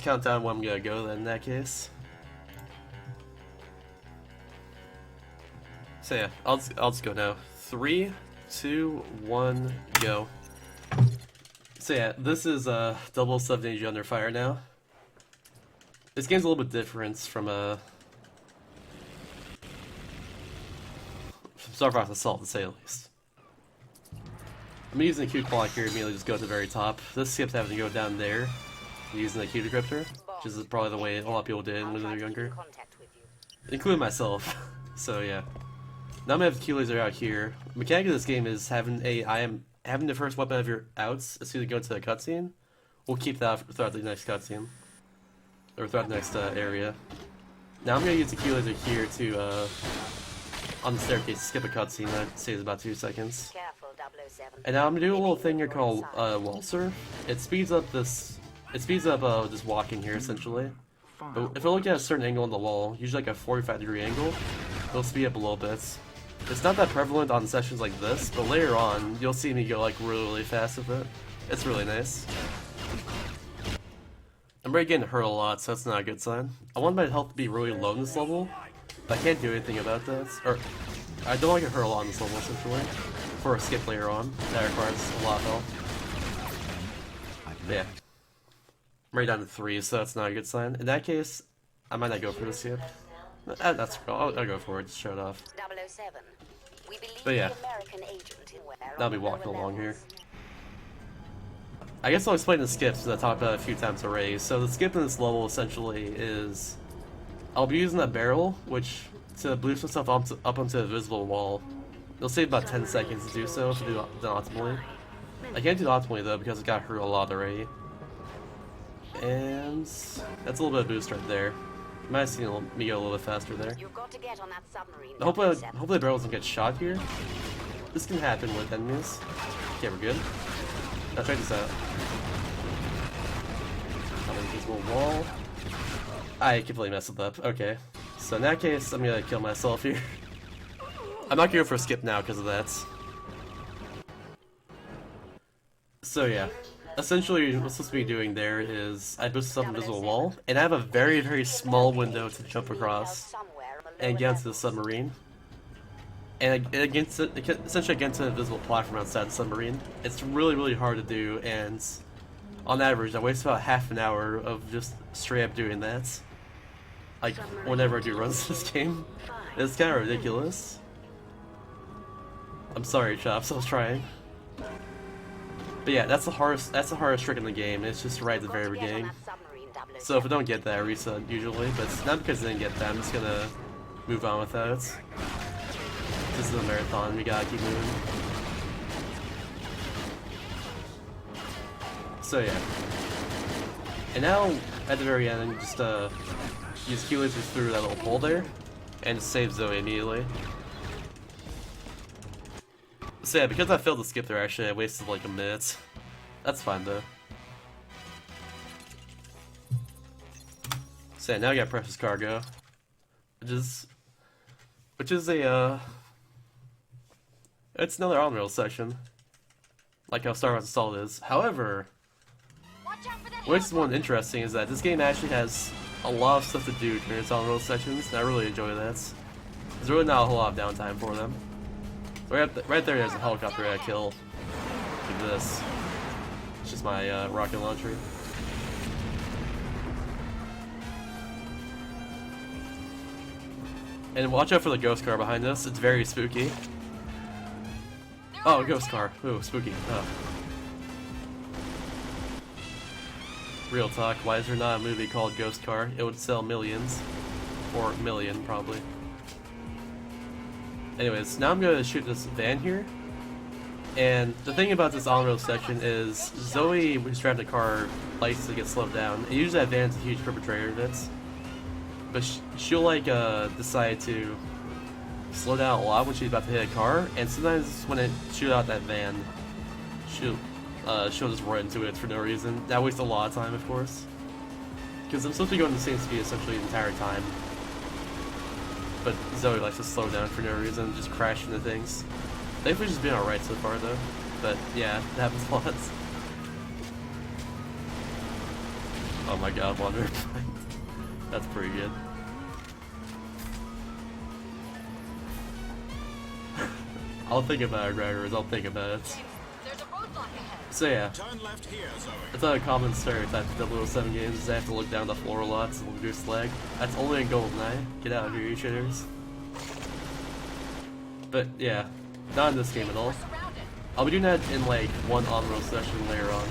count down when I'm gonna go then in that case. So yeah, I'll just go now. 3, 2, 1, go. So yeah, this is 007 Age Under Fire now. This game's a little bit different from Star Fox Assault, to say the least. I'm using the Q clock here, immediately just go to the very top. This skips having to go down there, using the Q decryptor, which is probably the way a lot of people did when they were younger, including myself. So yeah. Now I'm gonna have the Q laser out here. The mechanic of this game is having the first weapon of your outs as soon as you go to the cutscene. We'll keep that throughout the next cutscene. Or throughout the next area. Now I'm gonna use the Q laser here to on the staircase skip a cutscene that saves about 2 seconds. And now I'm gonna do a little thing here called wall surf. It speeds up just walking here essentially. But if I look at a certain angle on the wall, usually like a 45-degree angle, it'll speed up a little bit. It's not that prevalent on sessions like this, but later on you'll see me go like really fast with it. It's really nice. I'm already getting hurt a lot, so that's not a good sign. I want my health to be really low in this level, but I can't do anything about that. Or, I don't want to get hurt a lot in this level, essentially. For a skip later on, that requires a lot of health. Yeah. I'm right down to 3, so that's not a good sign. In that case, I might not go for the skip. That's cool, I'll go for it, just show it off. But yeah, I'll be walking along here. I guess I'll explain the skips that I talked about a few times already. So the skip in this level essentially is I'll be using a barrel, which to boost myself up onto a visible wall. It'll save about 10 seconds to do so if I do it optimally. I can't do it optimally though because it got hurt a lot already. And that's a little bit of boost right there. You might have seen me go a little bit faster there. Hopefully the barrel doesn't get shot here. This can happen with enemies. Okay, we're good. Now check this out. I'm gonna use a little wall. I completely messed it up. Okay. So in that case, I'm gonna kill myself here. I'm not gonna go for a skip now because of that. So yeah. Essentially, what I'm supposed to be doing there is I boost myself invisible wall, and I have a very, very small window to jump across and get into the submarine. And essentially get into an invisible platform outside the submarine. It's really, really hard to do, and on average, I waste about half an hour of just straight up doing that. Like, whenever I do runs this game. It's kind of ridiculous. I'm sorry, Chops, I was trying. But yeah, that's the hardest trick in the game. It's just right at the very beginning. So if I don't get that, I reset usually. But it's not because I didn't get that. I'm just gonna move on without it. This is a marathon. We gotta keep moving. So yeah. And now at the very end, just use Q lasers through that little hole there, and save Zoe immediately. So yeah, because I failed to skip there, actually, I wasted like a minute. That's fine though. So yeah, now I got precious cargo, which is a it's another on-rail section, like how Star Wars Assault is. However, what's one interesting is that this game actually has a lot of stuff to do during its on-rail sections, and I really enjoy that. There's really not a whole lot of downtime for them. Right there, there's a helicopter I kill. Like this. It's just my rocket launcher. And watch out for the ghost car behind us. It's very spooky. Oh, ghost car. Ooh, spooky. Oh. Real talk. Why is there not a movie called Ghost Car? It would sell millions. Or a million, probably. Anyways, now I'm going to shoot this van here. And the thing about this on-road section is Zoe, who's driving the car, likes to get slowed down. And usually that van's a huge perpetrator of it. But she'll like decide to slow down a lot when she's about to hit a car. And sometimes when it shoots out that van, she'll just run into it for no reason. That wastes a lot of time, of course. Because I'm supposed to be going the same speed essentially the entire time. But Zoe likes to slow down for no reason, just crash into things. Thankfully she's been alright so far though. But yeah, it happens a lot. Oh my god, Wander. That's pretty good. I'll think about it, Gregors. I'll think about it. So yeah, it's not a common stereotype in 007 games. They have to look down the floor a lot to reduce lag. That's only in GoldenEye. Get out of here, you shitters. But yeah, not in this game at all. I'll be doing that in like one on-road session later on.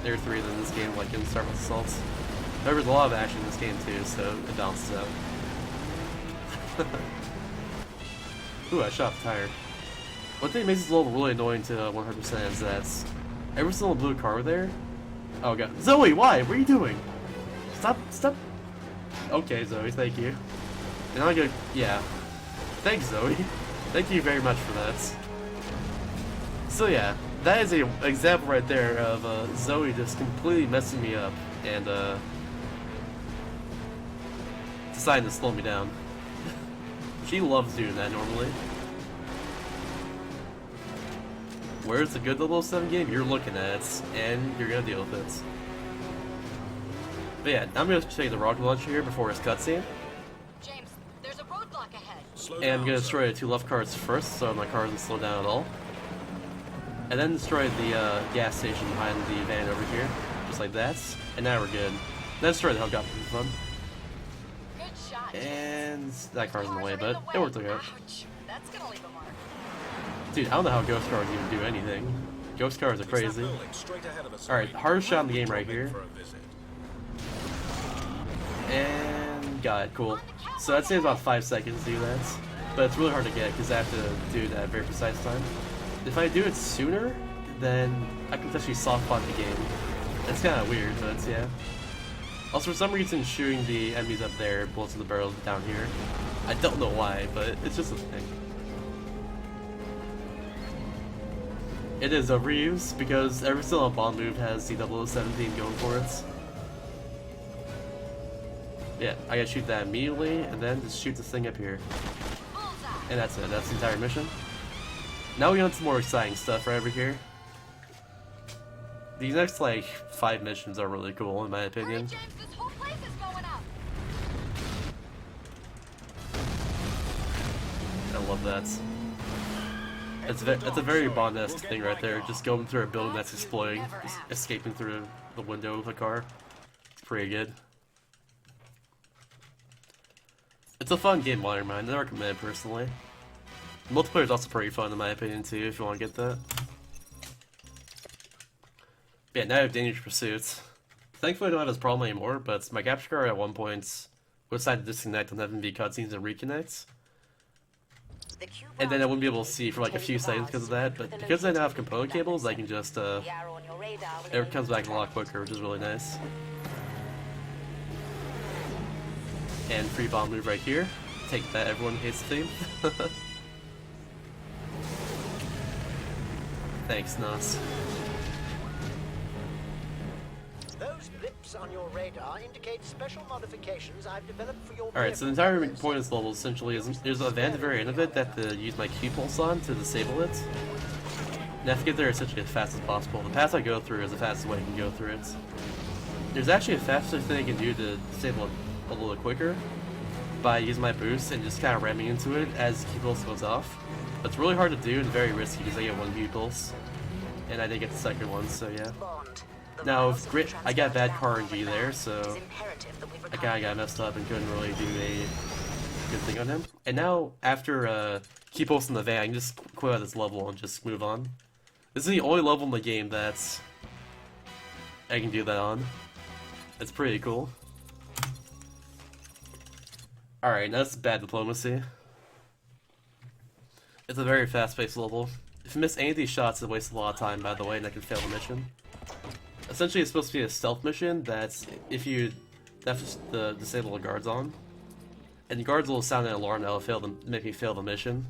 There are 3 in this game, like in Star Wars Assaults. There's a lot of action in this game too, so it balances out. Ooh, I shot the tire. One thing that makes this level really annoying to 100% is that every single blue car there. Oh god, Zoe, why? What are you doing? Stop! Okay, Zoe, thank you. And I'm gonna, yeah. Thanks, Zoe. Thank you very much for that. So yeah, that is an example right there of Zoe just completely messing me up and deciding to slow me down. She loves doing that normally. Where's the good 007 game you're looking at, and you're gonna deal with it. But yeah, I'm gonna show you the rocket launcher here before his cutscene. James, there's a roadblock ahead. And I'm gonna destroy the 2 left cars first, so my car doesn't slow down at all. And then destroy the gas station behind the van over here, just like that. And now we're good. Then destroy the helicopter for fun. Good shot. And that car's in the way, but it worked okay. Ouch. That's gonna leave a mark. Dude, I don't know how ghost cars even do anything. Ghost cars are crazy. Alright, hardest shot in the game right here. And got it, cool. So that saves about 5 seconds to do that. But it's really hard to get because I have to do that at a very precise time. If I do it sooner, then I can potentially softbot the game. It's kind of weird, but yeah. Also, for some reason, shooting the enemies up there bullets in the barrels down here. I don't know why, but it's just a thing. It is overused because every single Bond move has the 007 theme going for it. Yeah, I gotta shoot that immediately and then just shoot this thing up here. And that's it, that's the entire mission. Now we get into some more exciting stuff right over here. These next like 5 missions are really cool in my opinion. Hurry, James, this whole place is going up. I love that. It's a very Bond-esque thing right there, just going through a building that's exploding, just escaping through the window of a car. It's pretty good. It's a fun game, Water Mine. I recommend it personally. Multiplayer is also pretty fun in my opinion too, if you want to get that. But yeah, now I have Dangerous Pursuit. Thankfully I don't have this problem anymore, but my capture card at one point would decide to disconnect on FMV cutscenes and reconnect. And then I wouldn't be able to see for like a few seconds because of that, but because I now have component cables, I can just, it comes back a lot quicker, which is really nice. And free bomb move right here. Take that, everyone hates the theme. Thanks, Nas. Those blips on your radar indicate special modifications I've developed for your Alright, so the entire point of this level essentially is there's a van at the very end of it that I have to use my Q pulse on to disable it. And I have to get there essentially as fast as possible. The path I go through is the fastest way I can go through it. There's actually a faster thing I can do to disable it a little bit quicker by using my boost and just kind of ramming into it as the Q pulse goes off. But it's really hard to do and very risky because I get 1 Q pulse. And I didn't get the second one, so yeah. Now, I got bad car RNG there, so I kinda got messed up and couldn't really do a good thing on him. And now, after Q pulse in the van, I can just quit out this level and just move on. This is the only level in the game that I can do that on. It's pretty cool. Alright, now that's bad diplomacy. It's a very fast-paced level. If you miss any of these shots, it wastes a lot of time, by the way, and I can fail the mission. Essentially, it's supposed to be a stealth mission that's if you have to disable the guards on. And the guards will sound an alarm that will make me fail the mission.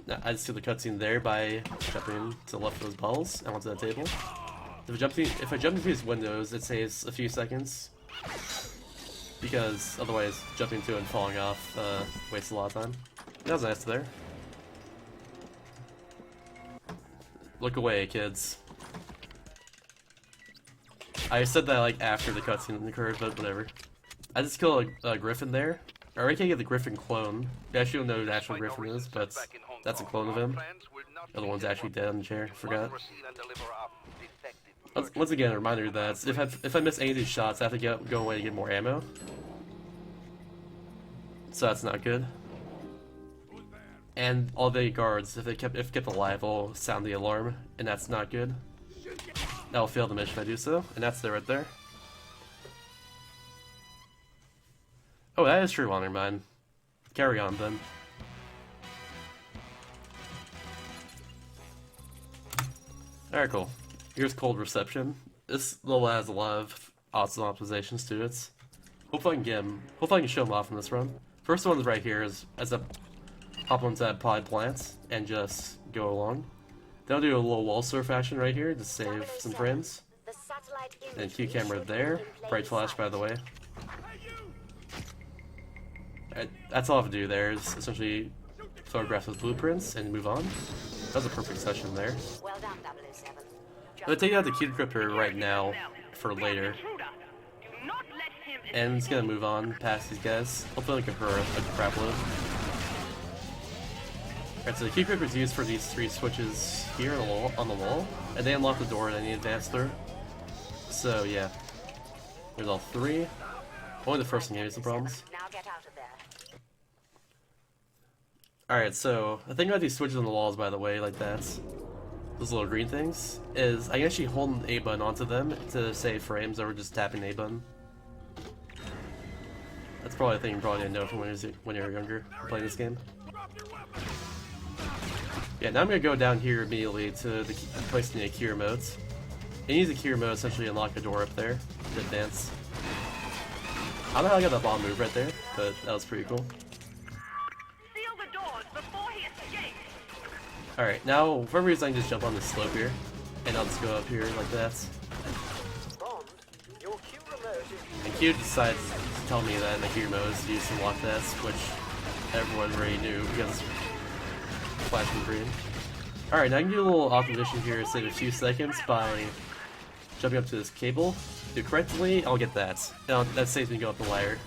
Now, I just do the cutscene there by jumping to the left of those balls and onto that table. If I jump into these windows, it saves a few seconds. Because otherwise, jumping into it and falling off wastes a lot of time. That was nice there. Look away, kids. I said that like after the cutscene occurred, but whatever. I just killed a griffin there. Or I can't get the griffin clone. You actually don't know who the actual griffin is, but that's a clone of him. The other one's actually dead on the chair. Forgot. Once again, a reminder that if I miss any of these shots, I have to go away to get more ammo. So that's not good. And all the guards, if kept alive, will sound the alarm, and that's not good. That will fail the mission if I do so, and that's there right there. Oh, that is true, honor mine. Carry on then. Alright, cool. Here's cold reception. This level has a lot of awesome optimizations to it. Hopefully I can get him. Hopefully I can show him off in this run. First one's right here is as a hop onto that pod plant and just go along. Then I'll do a little wall surf action right here to save some frames. And Q camera there. Bright flash, by the way. That's all I have to do there is essentially photograph those blueprints and move on. That was a perfect session there. Well done, 007. I'm gonna take out the cube decryptor right now for later. And I'm just gonna move on past these guys. Hopefully I can hurry a crap load. Alright, so the cube decryptor is used for these 3 switches here on the wall. And they unlock the door that I need to advance through. So yeah. There's all 3. Only the first thing is the problems. Now get out of there. Alright, so the thing about these switches on the walls, by the way, like that, those little green things, is I can actually hold an A button onto them to save frames over just tapping A button. That's probably a thing you probably didn't know from when you were younger playing this game. Yeah, now I'm gonna go down here immediately to the place in the cure modes. And use the cure mode essentially to unlock the door up there to advance. I don't know how I got that bomb move right there, but that was pretty cool. Alright, now for some reason I can just jump on this slope here, and I'll just go up here like that. And Q decides to tell me that in the Q mode is used to unlock that, which everyone already knew because flashing green. Alright, now I can do a little opposition here to save a few seconds by jumping up to this cable. Do it correctly, I'll get that. Now that saves me go up the ladder.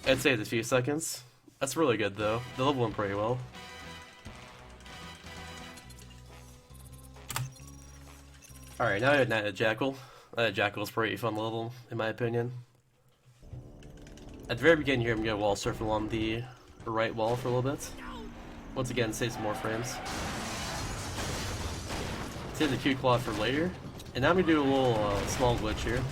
It saves a few seconds. That's really good though. The level went pretty well. Alright, now I have Night of Jackal. Night of Jackal is pretty fun level, in my opinion. At the very beginning here, I'm going to wall surf along the right wall for a little bit. Once again, save some more frames. Save the Q claw for later. And now I'm going to do a little small glitch here.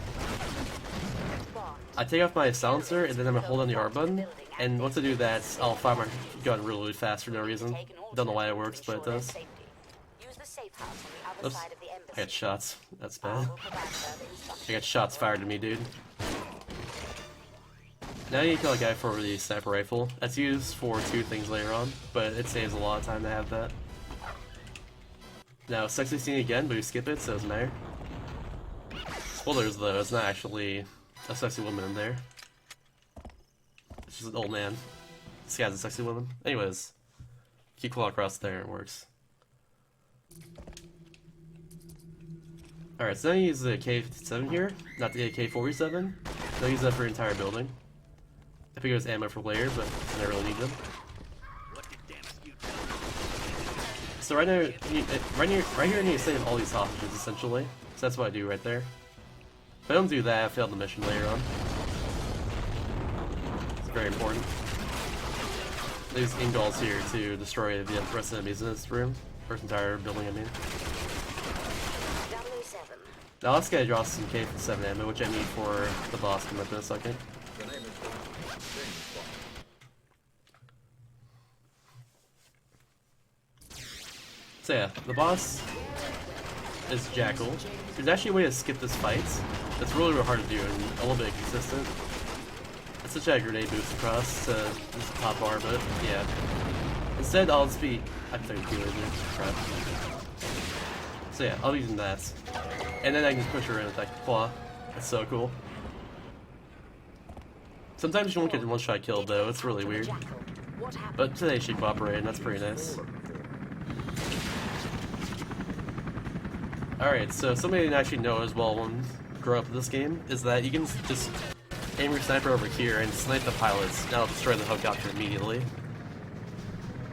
I take off my silencer, and then I'm going to hold on the R button. And once I do that, I'll fire my gun really fast for no reason. Don't know why it works, but it does. Oops. I got shots. That's bad. I got shots fired at me, dude. Now you can kill a guy for the sniper rifle. That's used for 2 things later on, but it saves a lot of time to have that. Now, sexy scene again, but we skip it, so it doesn't matter. Spoilers though, it's not actually a sexy woman in there. It's just an old man. This guy's a sexy woman. Anyways, keep claw across there, it works. Alright, so now I use the AK-57 here, not the AK-47. I'll use that for the entire building. I figure it's ammo for later, but I don't really need them. So right now, right here I need to save all these hostages, essentially. So that's what I do right there. If I don't do that, I fail the mission later on. It's very important. There's Ingolls here to destroy the rest of the enemies in this room. Or this entire building, I mean. Now this guy draws some K-7 ammo, which I need for the boss coming up in a second. So yeah, the boss is Jackal. There's actually a way to skip this fight that's really hard to do and a little bit consistent. It's such a grenade boost across to this top bar, but yeah. Instead, I'll just be... I can take a laser. Crap. So yeah, I'll be using that. And then I can just push her in with that claw. That's so cool. Sometimes you won't get a one-shot kill though, it's really weird. But today she cooperated, and that's pretty nice. Alright, so something I didn't actually know as well when growing up in this game is that you can just aim your sniper over here and snipe the pilots, and that'll destroy the helicopter immediately.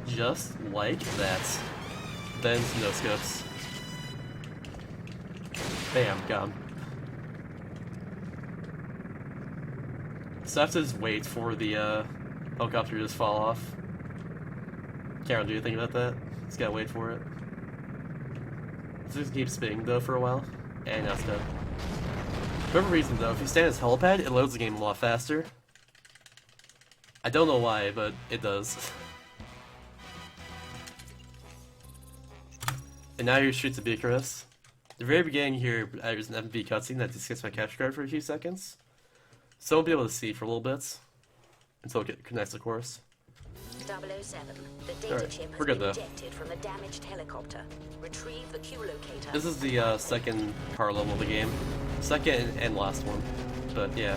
Just like that. Then some no scopes. Bam, gone. So I have to just wait for the helicopter to just fall off. Carol, do you think about that? Just gotta wait for it. Just keep spinning though for a while, and now it's dead. For whatever reason though, if you stand as helipad, it loads the game a lot faster. I don't know why, but it does. And now you're straight to Bucharest. At the very beginning here, there's an FMV cutscene that just gets my capture card for a few seconds. So I won't be able to see for a little bit. Until it connects, of course. 007. The data Alright, chip has we're good been though. ejected from a damaged helicopter. Retrieve the Q locator. This is the second car level of the game. Second and last one. But yeah.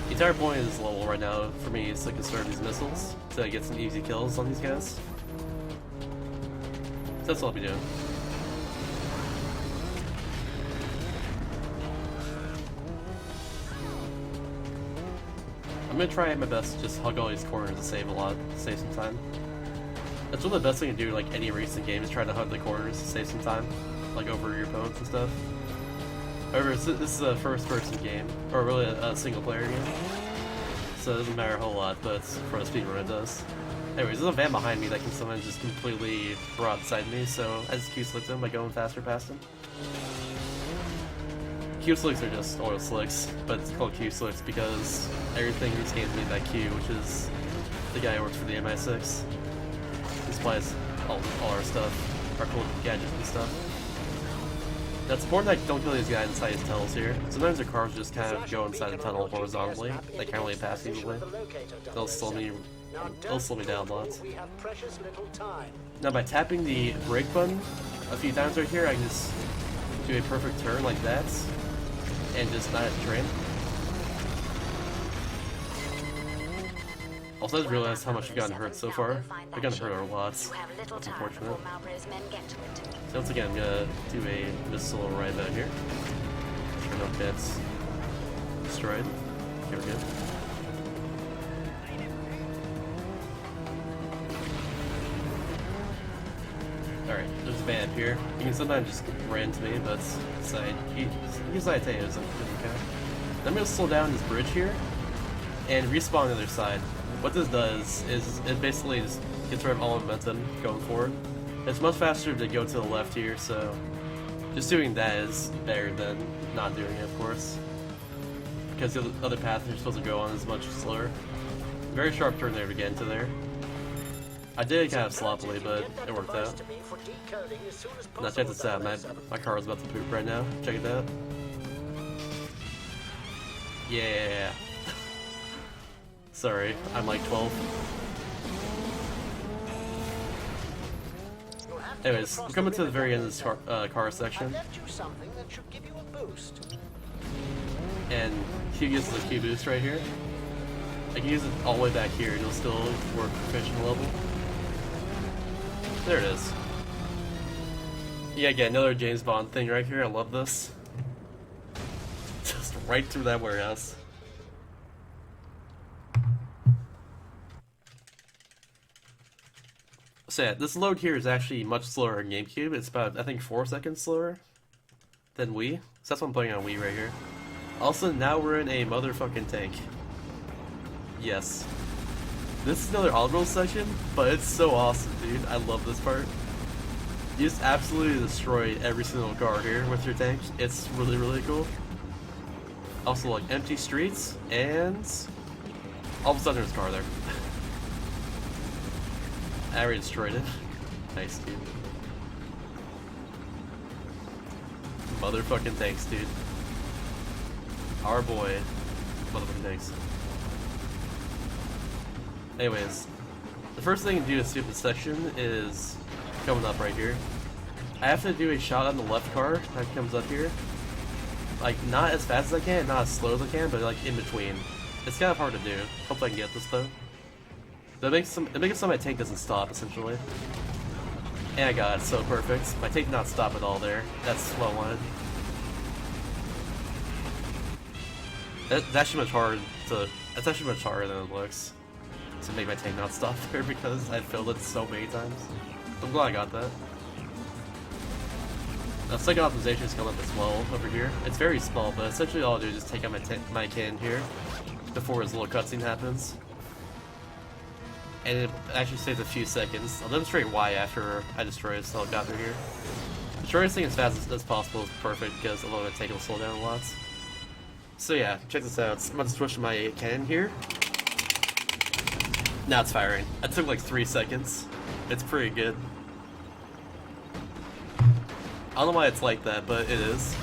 The entire point of this level right now for me is to conserve these missiles to get some easy kills on these guys. So that's what I'll be doing. I'm gonna try my best to just hug all these corners to save save some time. That's one of the best thing to do, like any recent game, is try to hug the corners to save some time, like over your opponents and stuff. However, this is a first-person game, or really a single-player game, so it doesn't matter a whole lot, but for a speedrun it does. Anyways, there's a van behind me that can sometimes just completely broadside me, so I just Q-slicked him by going faster past him. Q-slicks are just oil slicks, but it's called Q-slicks because everything in this game is made by Q, which is the guy who works for the MI6. He supplies all our stuff, our cool gadgets and stuff. Now it's important that I don't kill these guys inside his tunnels here. Sometimes the cars just kind of go inside the tunnel horizontally. They can't really pass easily. They'll slow me down a lot. Now by tapping the brake button a few times right here, I can just do a perfect turn like that, and just not hit the train. Also, I just realized how much I've gotten hurt so far. I've gotten hurt a lot. That's unfortunate. So once again, I'm gonna do a missile right about here. Sure enough, gets destroyed. Here we go. Alright, there's a van up here. You can sometimes just ran to me, but usually I tell you it's okay. I'm gonna slow down this bridge here and respawn on the other side. What this does is it basically just gets rid of all momentum going forward. It's much faster to go to the left here, so just doing that is better than not doing it, of course. Because the other path you're supposed to go on is much slower. Very sharp turn there to get into there. I did it kind of sloppily, but it worked out. Now check this out, my car is about to poop right now. Check it out. Yeah. Sorry, I'm like 12. Anyways, we're coming to the very end of this car section. And Q gives the Q boost right here. I can use it all the way back here, it'll still work proficient level. There it is. Yeah, again, another James Bond thing right here, I love this. Just right through that warehouse. So yeah, this load here is actually much slower in GameCube. It's about, I think, 4 seconds slower than Wii. So that's what I'm playing on Wii right here. Also, now we're in a motherfucking tank. Yes. This is another Audible section, but it's so awesome, dude. I love this part. You just absolutely destroy every single car here with your tank. It's really, really cool. Also, like, empty streets, and all of a sudden there's a car there. I already destroyed it. Nice, dude. Motherfucking thanks, dude. Our boy. Motherfucking thanks. Anyways, the first thing to do to skip this section is coming up right here. I have to do a shot on the left car that comes up here. Like, not as fast as I can, not as slow as I can, but like in between. It's kind of hard to do. Hopefully I can get this though. That makes it so my tank doesn't stop, essentially. And I got it so perfect. My take did not stop at all there. That's what I wanted. That's actually much harder that's actually much harder than it looks to make my tank not stop there because I failed it so many times. I'm glad I got that. Now second optimization is coming up as well over here. It's very small, but essentially all I do is just take out my cannon here before his little cutscene happens. And it actually saves a few seconds. I'll demonstrate why after I destroy his helicopter here. Destroy this thing as fast as possible is perfect because a lot of the tank will slow down a lot. So yeah, check this out. I'm about to switch to my cannon here. Now it's firing. It took like 3 seconds. It's pretty good. I don't know why it's like that, but it is.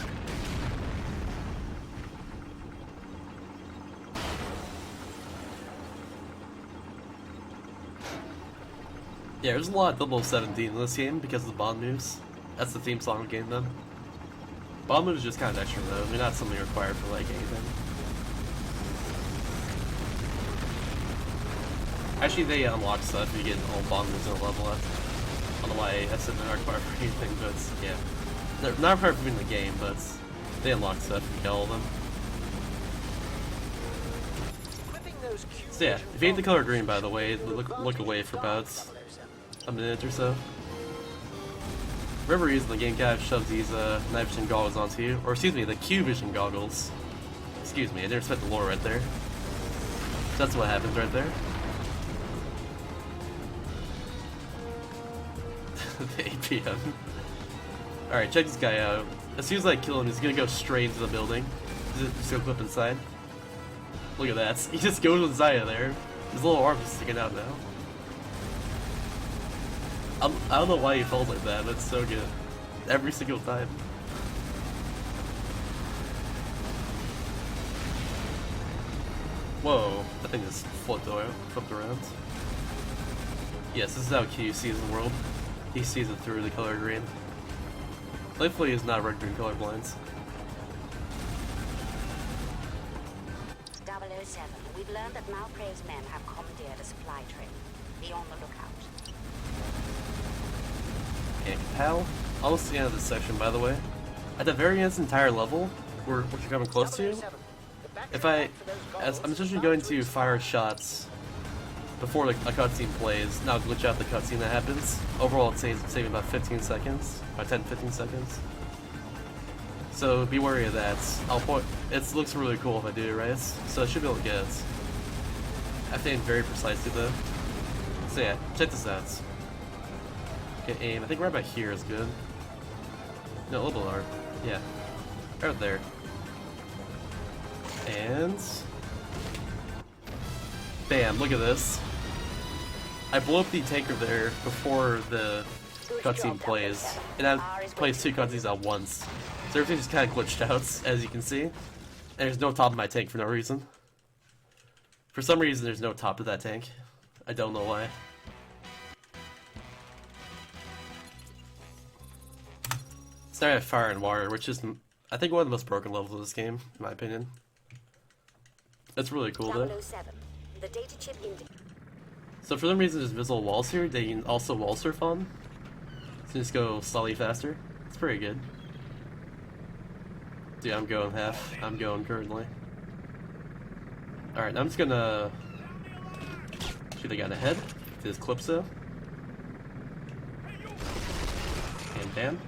Yeah, there's a lot of 017 in this game because of the bomb moves. That's the theme song of the game then. Bomb moves are just kind of extra though. They're not something required for like anything. Actually, they unlock stuff if you get all bomb moves in a level up. I don't know why I said they're not required for anything, but yeah. They're not required for being in the game, but they unlock stuff if you get all of them. So yeah, if you hate the color green by the way, look away for about a minute or so. Whatever reason the game kind of shoves these night vision goggles onto you, or excuse me, the Q vision goggles. Excuse me, I didn't respect the lore right there. So that's what happens right there. The APM. Alright, check this guy out. As soon as I kill him, he's gonna go straight into the building. Just gonna clip inside. Look at that. He just goes inside of there. His little arm is sticking out now. I don't know why he falls like that, but it's so good. Every single time. Whoa, that thing just flipped around. Yes, this is how Q sees the world. He sees it through the color green. Thankfully, he's not red green colorblind. 007, we've learned that Malprave's men have commandeered a supply train. Be on the lookout. And pal, almost the end of this section, by the way. At the very end of this entire level, what you're coming close to, I'm essentially going to fire shots before a cutscene plays, now glitch out the cutscene that happens. Overall, it's saving about 15 seconds, about 10-15 seconds. So be wary of that. It looks really cool if I do it right, so I should be able to get it. I have to aim very precisely though. So yeah, check this out. Okay, aim. I think right about here is good. No, a little bit lower. Yeah, right there. And bam! Look at this. I blow up the tanker there before the cutscene plays, and that plays 2 cutscenes at once. So everything just kind of glitched out, as you can see. And there's no top of my tank for no reason. For some reason, there's no top to that tank. I don't know why. So now I have fire and water, which is, I think, one of the most broken levels of this game, in my opinion. It's really cool, though. 007, the data chip So for some reason, there's visible walls here that you can also wall surf on. So just go slightly faster. It's pretty good. Yeah, I'm going half. I'm going currently. Alright, now I'm just gonna shoot the guy in the head. To this Calypso. And bam.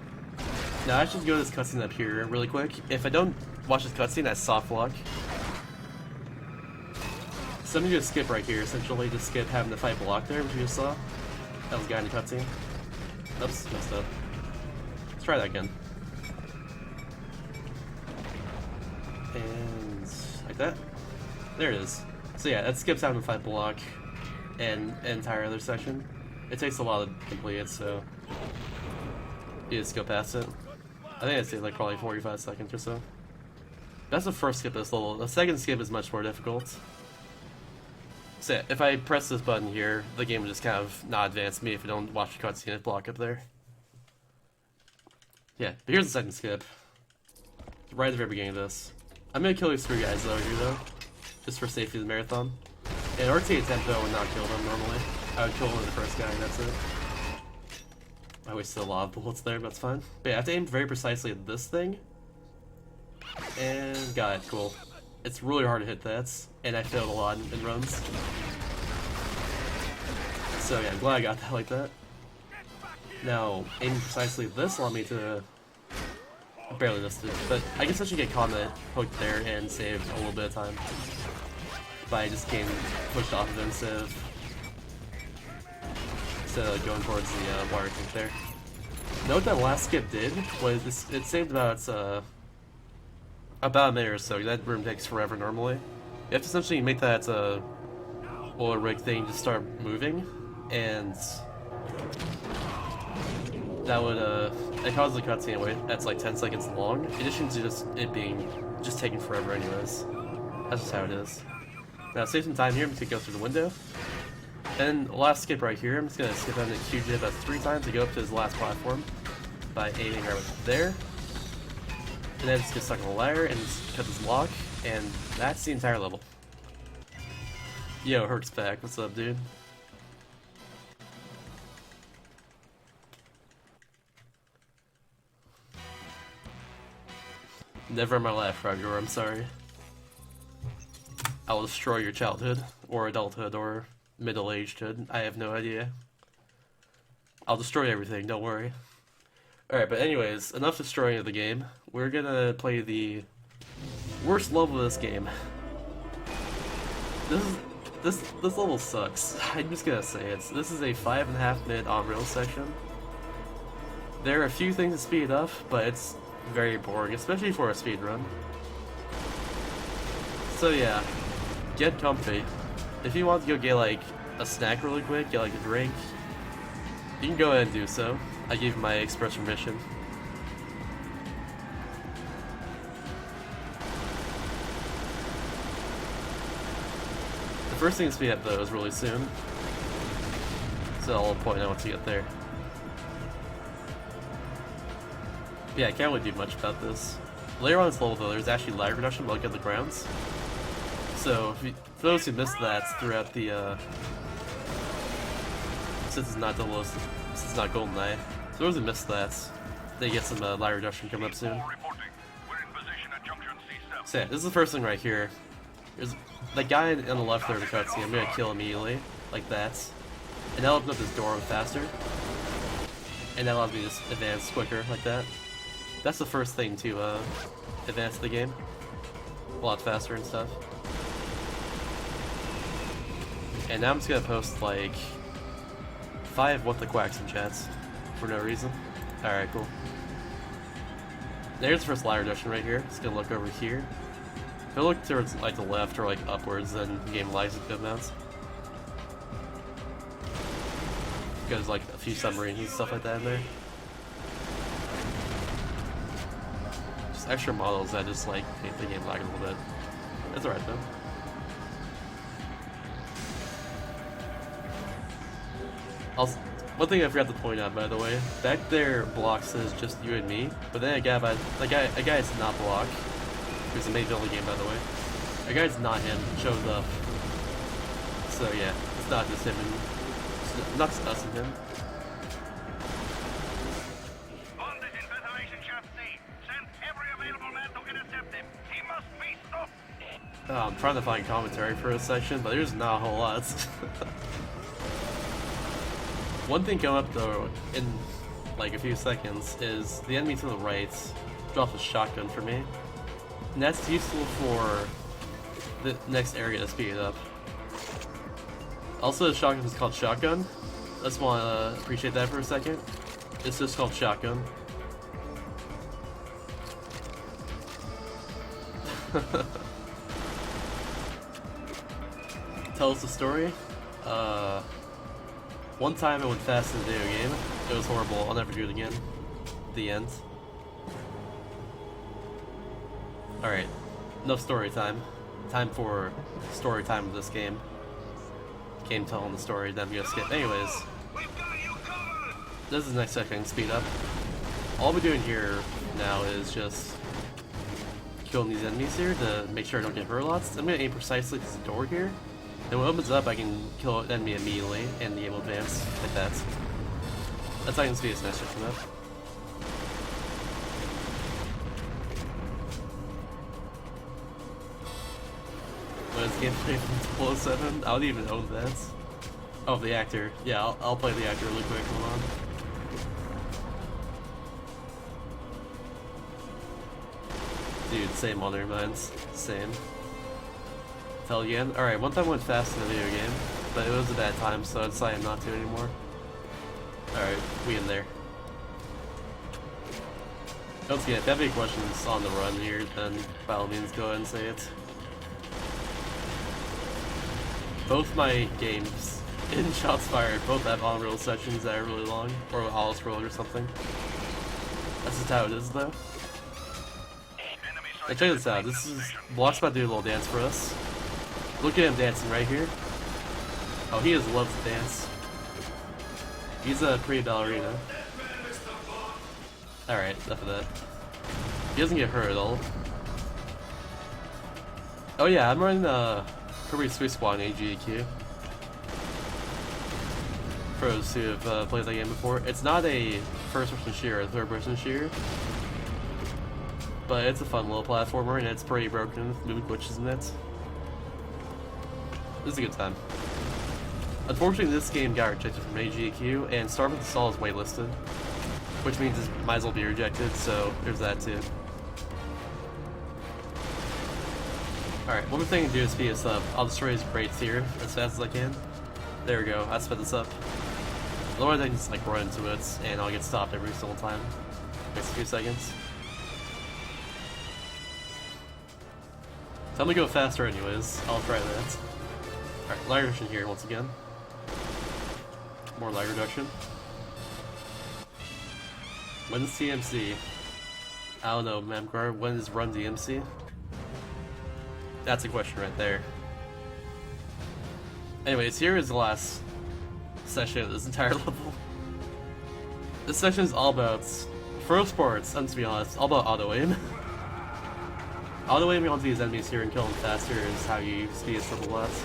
Now I should go to this cutscene up here really quick. If I don't watch this cutscene, I soft lock. So I'm gonna just skip right here, essentially. Just skip having the fight block there, which we just saw. That was the guy in the cutscene. Oops, messed up. Let's try that again. And like that. There it is. So yeah, that skips out the fight block and entire other section. It takes a while to complete it, so you just go past it. I think it's like probably 45 seconds or so. That's the first skip of this level. The second skip is much more difficult. So yeah, if I press this button here, the game will just kind of not advance me if I don't watch the cutscene block up there. Yeah, but here's the second skip. Right at the very beginning of this. I'm gonna kill these 3 guys over here though, just for safety of the marathon. In RTA attempt though, I would not kill them normally. I would kill only the first guy and that's it. I wasted a lot of bullets there, but that's fine. But yeah, I have to aim very precisely at this thing. And got it, cool. It's really hard to hit that, and I failed a lot in runs. So yeah, I'm glad I got that like that. Now, aiming precisely at this allowed me to... I barely missed it, but I guess I should get caught in the hook there and save a little bit of time. By just getting pushed off of it instead of going towards the wire tank there. Note that last skip did was it saved about a minute or so. That room takes forever normally. You have to essentially make that oil rig thing just start moving, and that would it causes a cutscene anyway that's like 10 seconds long. In addition to just it being just taking forever anyways. That's just how it is. Now save some time here. I'm just gonna go through the window. And last skip right here, I'm just gonna skip on the Q-jib about 3 times to go up to his last platform by aiming right there. And then just get stuck on the ladder and just cut this lock, and that's the entire level. Yo, Herc's back. What's up, dude? Never in my life, Roger, I'm sorry. I will destroy your childhood, or adulthood, or middle-agedhood. I have no idea. I'll destroy everything, don't worry. Alright, but anyways, enough destroying of the game. We're gonna play the worst level of this game. This level sucks. I'm just gonna say it. This is a 5.5 minute on-rail section. There are a few things to speed up, but it's very boring, especially for a speed run. So yeah, get comfy. If you want to go get like a snack really quick, get like a drink, you can go ahead and do so. I gave my express permission. The first thing to speed up though is really soon, so I'll point out once you get there. Yeah, I can't really do much about this. Later on in this level though, there's actually lag reduction, but look at the grounds. So, for those who missed that throughout the, since it's not GoldenEye, for those who missed that, they get some lag reduction coming up soon. So yeah, this is the first thing right here. There's the guy on the left there in the cutscene. I'm gonna kill immediately, like that, and that'll open up this door faster, and that allows me to just advance quicker, like that. That's the first thing to advance the game, a lot faster and stuff. And now I'm just gonna post like 5 what the quacks in chats for no reason. Alright, cool. There's the first lag reduction right here. Just gonna look over here. If I look towards like the left or like upwards, then the game lags a good amount. Because like a few submarines and stuff like that in there. Just extra models that just like make the game lag a little bit. That's alright though. Also, one thing I forgot to point out, by the way, back there block says just you and me, but then a guy is not block, who's the main villain game, by the way. A guy's not him shows up. So yeah, it's not just him and it's not just us and him. On this infatuation shaft C, send every available man to intercept him. He must be stopped. I'm trying to find commentary for this section, but there's not a whole lot. One thing coming up though in like a few seconds is the enemy to the right drops a shotgun for me, and that's useful for the next area to speed it up. Also, the shotgun is called shotgun. I just want to appreciate that for a second. It's just called shotgun. Tell us the story. One time I went fast in a video game. It was horrible. I'll never do it again. The end. Alright. Enough story time. Time for story time of this game. Game telling the story, then I'm gonna skip. Anyways. This is the next second speed up. All I'll be doing here now is just killing these enemies here to make sure I don't get hurt lots. I'm gonna aim precisely at this door here. And when it opens up, I can kill an enemy immediately and be able to advance like that. That's not even speed smash it enough. What is gameplay from 007? I don't even own that. Oh, the actor. Yeah, I'll play the actor really quick. Hold on. Dude, same on their minds. Same. Tell again. Alright, one time I went fast in a video game, but it was a bad time, so I decided not to anymore. Alright, we in there. Once again, if you have any questions on the run here, then by all means go ahead and say it. Both my games in Shots Fired both have on-roll sections that are really long, or auto-scroll or something. That's just how it is though. Hey, check this out. This is Block's about to do a little dance for us. Look at him dancing right here. Oh, he just loves to dance. He's a pretty ballerina. Alright, enough of that. He doesn't get hurt at all. Oh yeah, I'm running Kirby Sweet Squad in AGEQ. For those who have played that game before. It's not a first-person shooter, a third-person shooter. But it's a fun little platformer, and it's pretty broken with moving glitches in it. This is a good time. Unfortunately, this game got rejected from AGEQ, and Star Wars Assault is waitlisted. Which means it might as well be rejected, so there's that too. Alright, one more thing to do is speed this up. I'll destroy his crates here as fast as I can. There we go, I sped this up. Otherwise I can just like run into it, and I'll get stopped every single time. Next few seconds. Time to go faster anyways, I'll try that. Alright, lag reduction here once again. More lag reduction. When's TMC? I don't know, Mamgar. When is Run DMC? That's a question right there. Anyways, here is the last session of this entire level. This section is all about first parts, and to be honest, all about auto aim. Auto aiming onto these enemies here and killing them faster is how you speed this level less.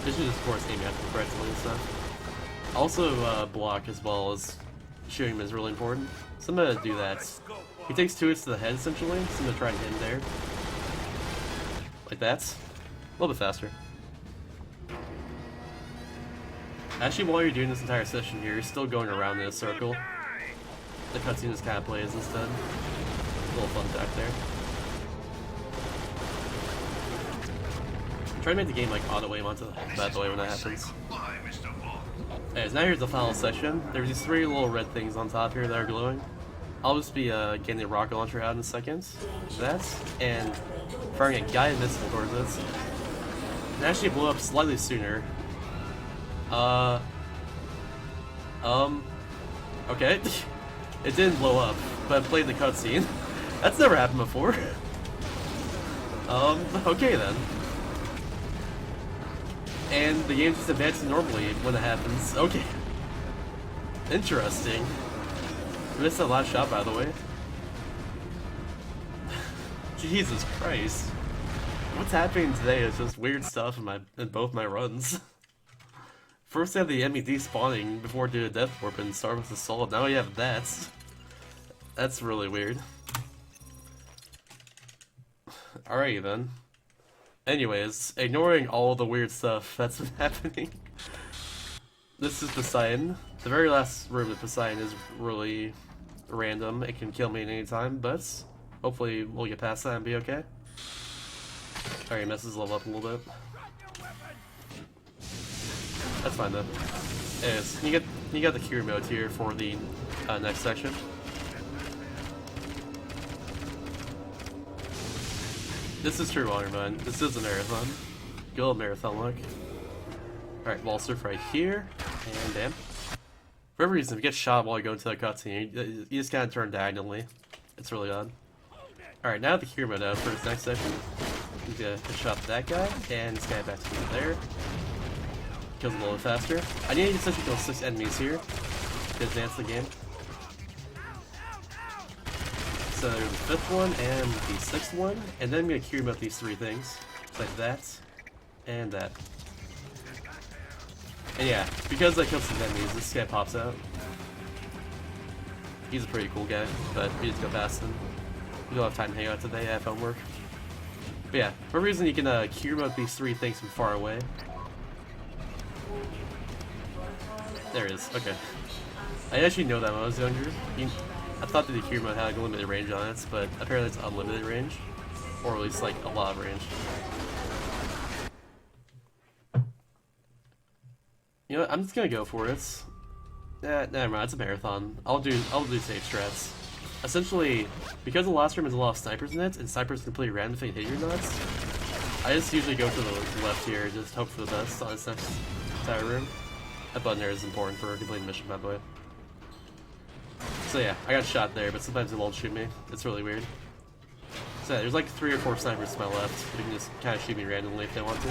This is just, of course, aiming at them correctly and stuff. Also, block as well as shooting him is really important. So I'm gonna do that. He takes 2 hits to the head essentially, so I'm gonna try and hit him there. Like that. A little bit faster. Actually, while you're doing this entire session here, you're still going around in a circle. The cutscene just kind of plays instead. A little fun fact there. Try to make the game like auto aim onto the way when that happens. Anyways, now here's the final section. There's these 3 little red things on top here that are glowing. I'll just be getting the rocket launcher out in a second. That, and firing a guided missile towards it. It actually blew up slightly sooner. Okay. It didn't blow up, but I played the cutscene. That's never happened before. Okay then. And the game just advances normally when it happens. Okay. Interesting. I missed that last shot, by the way. Jesus Christ. What's happening today is just weird stuff in both my runs. First I had the enemy despawning before I did a death warp and Star Wars Assault. Now we have that. That's really weird. Alrighty then. Anyways, ignoring all the weird stuff that's been happening. This is Poseidon. The very last room of Poseidon is really random. It can kill me at any time, but hopefully we'll get past that and be okay. Alright, messes level up a little bit. That's fine though. Anyways, you got the cure mode here for the next section. This is true, honor mine. This is a marathon. Good old marathon look. Alright, wall surf right here, and bam. For every reason, if you get shot while you're going to that cutscene, you just kind of turn diagonally. It's really odd. Alright, now the cure mode out for this next section. You get a shot at that guy, and this guy back to me there. Kills him a little bit faster. I need to essentially kill 6 enemies here to advance the game. So there's the 5th one and the 6th one, and then I'm gonna cure about these 3 things. Just like that, and that. And yeah, because I killed some enemies, this guy pops out. He's a pretty cool guy, but we just go past him. We don't have time to hang out today, I have homework. But yeah, for a reason you can cure mode these 3 things from far away. There it is, okay. I actually know that when I was younger. I thought that the cure mode had like a limited range on it, but apparently it's unlimited range. Or at least like a lot of range. You know what, I'm just gonna go for it. Never mind, it's a marathon. I'll do safe strats. Essentially, because the last room has a lot of snipers in it, and snipers completely random if they hit your nuts, I just usually go to the left here and just hope for the best on this next entire room. That button there is important for completing the mission, by the way. So yeah, I got shot there, but sometimes it won't shoot me. It's really weird. So yeah, there's like 3 or 4 snipers to my left. They can just kind of shoot me randomly if they want to.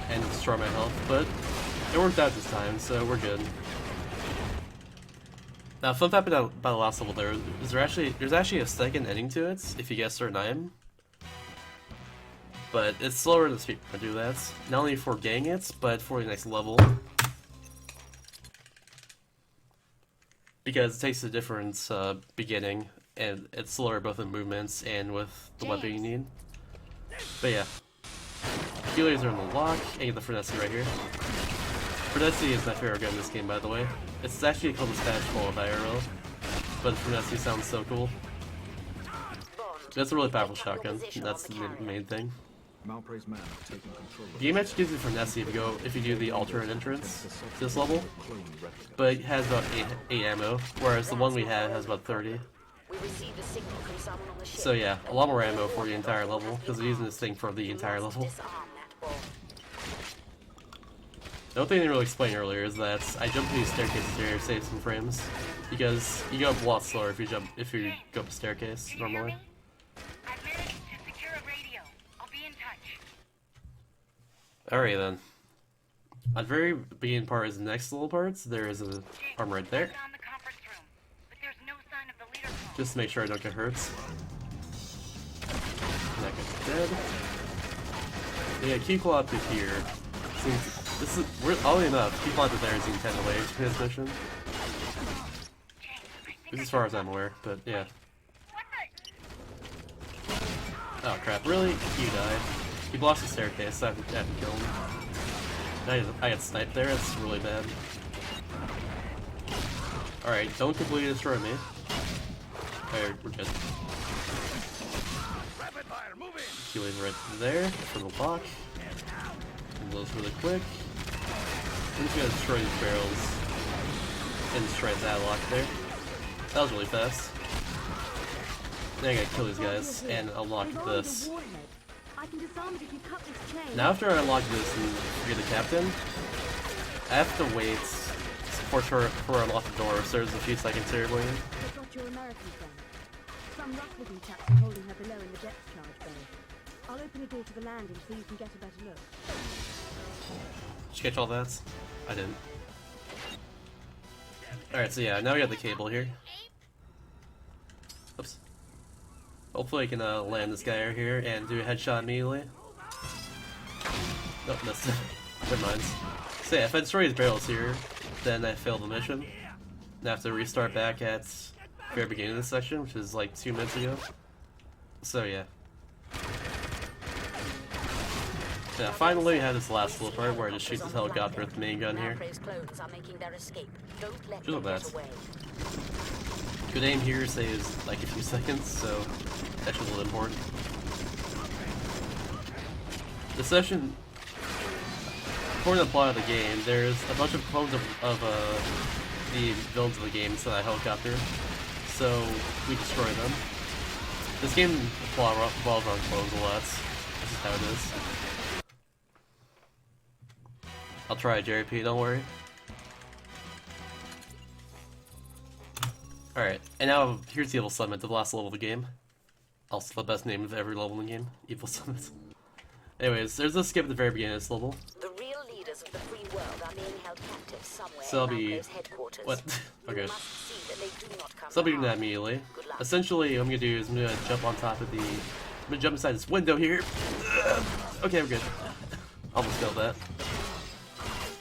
And destroy my health, but it worked out this time, so we're good. Now, fun fact about the last level there's actually a second ending to it, if you get a certain item. But it's slower than speed to do that. Not only for getting it, but for the next level. Because it takes a different beginning, and it's slower both in movements and with the weapon you need. But yeah. Healers are in the lock, and get the Frenzy right here. Frenzy is my favorite gun in this game, by the way. It's actually called the Spanish Bullet IRL, but Frenzy sounds so cool. That's a really powerful shotgun, and that's the main thing. The game actually gives you Frenzy if you do the alternate entrance to this level, but it has about 8 ammo, whereas the one we had has about 30. So yeah, a lot more ammo for the entire level, because we're using this thing for the entire level. The only thing I didn't really explain earlier is that I jumped these staircases here to save some frames, because you go up a lot slower if you go up a staircase normally. I've managed to secure a radio. I'll be in touch. Alright then. At the very beginning part is the next little parts. There is a armor right there. Just to make sure I don't get hurt. That guy's dead. Yeah, keep claw up to here. Oddly enough, keep claw up to there is the intended way to his mission. This is as far as I'm aware, but yeah. Oh crap, really? You died. He blocks the staircase, so I have to kill him. I got sniped there, that's really bad. Alright, don't completely destroy me. Alright, we're good. Healing right there for the block. And those really quick. I'm just gonna destroy these barrels and destroy that lock there. That was really fast. Then I gotta kill these guys and unlock this. Now after I unlock this and free the captain, I have to wait for I unlock the door, so there's a few seconds here waiting. Some rock-looking chaps are holding her below in the depth charge bay. I'll open a door to the landing so you can get a better look. Did you catch all that? I didn't. Alright, so yeah, now we got the cable here. Oops. Hopefully I can land this guy right here and do a headshot immediately. Nope, missed it. Never mind. So yeah, if I destroy these barrels here, then I fail the mission. And I have to restart back at the very beginning of this section, which is like 2 minutes ago. So yeah. Yeah, finally we have this last little part where I just shoot this helicopter with the main gun here. Just like that. Good aim here saves like a few seconds, so that's just a little important. The session, according to the plot of the game, there's a bunch of clones of the villains of the game inside that helicopter, so we destroy them. This game plot revolves around clones a lot. This is how it is. I'll try it, Jerry P, don't worry. Alright, and now here's Evil Summit, the last level of the game. Also the best name of every level in the game, Evil Summit. Anyways, there's a skip at the very beginning of this level. The real leaders of the free world are being held captive somewhere So I'll in be... Malco's headquarters. What? Okay. That they do not come So I'll be doing to that harm. immediately. Good luck. Essentially, what I'm gonna do is I'm gonna jump on top of the... I'm gonna jump inside this window here. Okay, we're good. Almost failed that.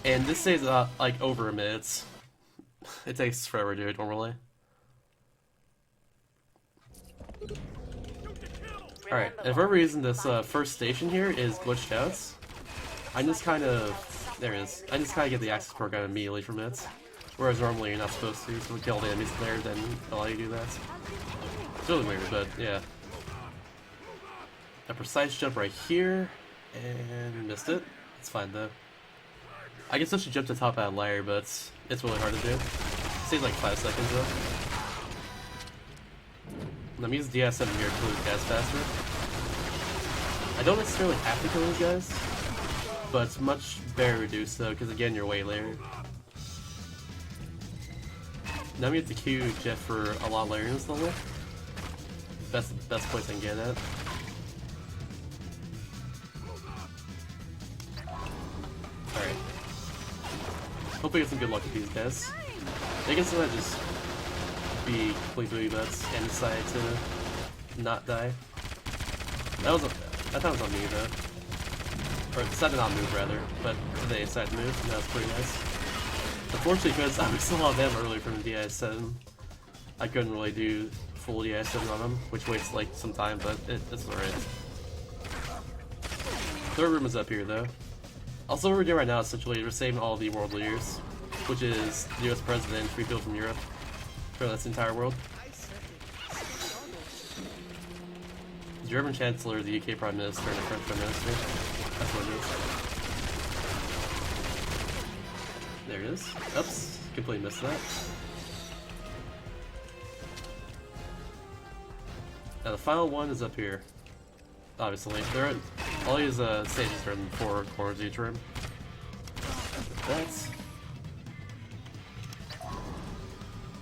And this saves like over a minute. It takes forever to do it normally. Alright, and for whatever reason this first station here is glitched out. I just kind of... There it is. I just kind of get the access program immediately from it. Whereas normally you're not supposed to, so we kill the enemies there, then allow you to do that. It's really weird, but yeah. A precise jump right here, and missed it. It's fine though. I guess I should jump to the top of that ladder, but it's really hard to do. It saves like 5 seconds though. Let me use DS7 here to kill these guys faster. I don't necessarily have to kill these guys, but it's much better reduced though, because again you're way later. Now we have to queue Jet for a lot later in this level. Best place I can get at. Alright. Hope we get some good luck with these guys. They can sometimes just be complete booty butts and decide to not die. That thought it was on me though. Or decided to not move rather, but they decided to move, and that was pretty nice. Unfortunately, because I was still on them earlier from the DI7, I couldn't really do full DI7 on them, which wastes like some time, but it's alright. Third room is up here though. Also what we're doing right now essentially we're saving all the world leaders, which is the US President, 3 people from Europe, for this entire world. The German Chancellor, the UK Prime Minister, and the French Prime Minister. That's what it is. There it is. Oops, completely missed that. Now the final one is up here. Obviously, all these stages are in the 4 corners of each room. That's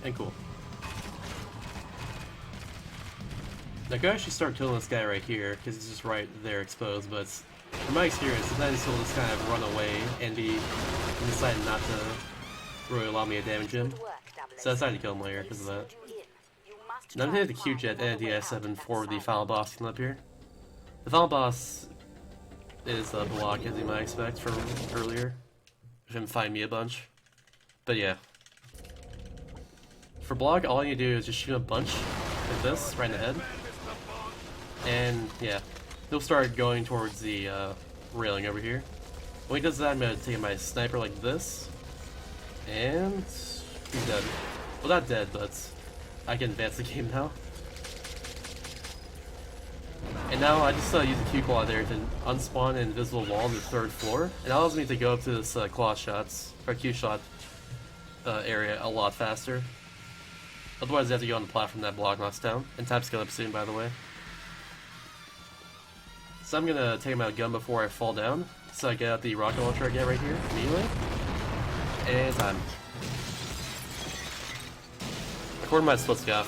and cool. Now I could actually start killing this guy right here because he's just right there exposed, but from my experience, sometimes he'll just kind of run away and decide not to really allow me to damage him. So I decided to kill him later because of that. Now I'm hitting the Q-Jet and DI7 for the final boss up here. The final boss is a block, as you might expect from earlier. Which him find me a bunch. But yeah. For block, all you do is just shoot a bunch like this, right in the head. And yeah, he'll start going towards the railing over here. When he does that, I'm going to take my sniper like this. And he's dead. Well, not dead, but I can advance the game now. And now I just use the Q-Claw there to unspawn an invisible wall on the 3rd floor. It allows me to go up to this claw shots, or Q-shot area a lot faster. Otherwise I have to go on the platform that block knocks down. And time's coming up soon, by the way. So I'm gonna take him out gun before I fall down. So I get out the rocket launcher again right here, immediately. And time. According to my split scuff.